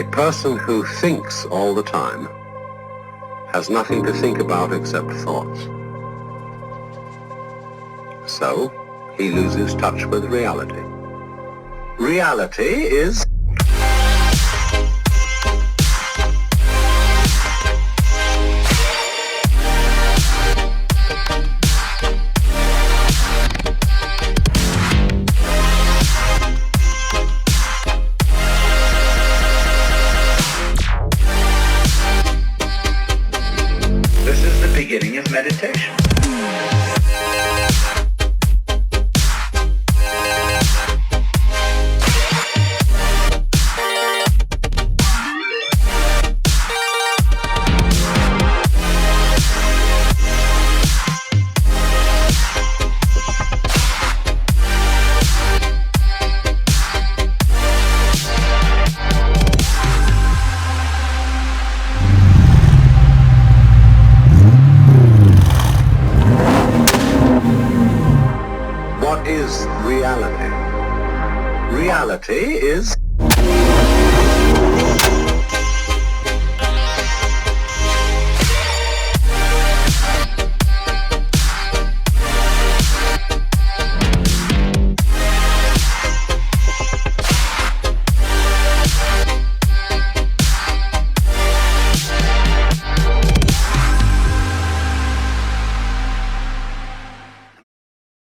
A person who thinks all the time has nothing to think about except thoughts. So, he loses touch with reality. Reality is... This is the beginning of meditation. What is reality? Reality is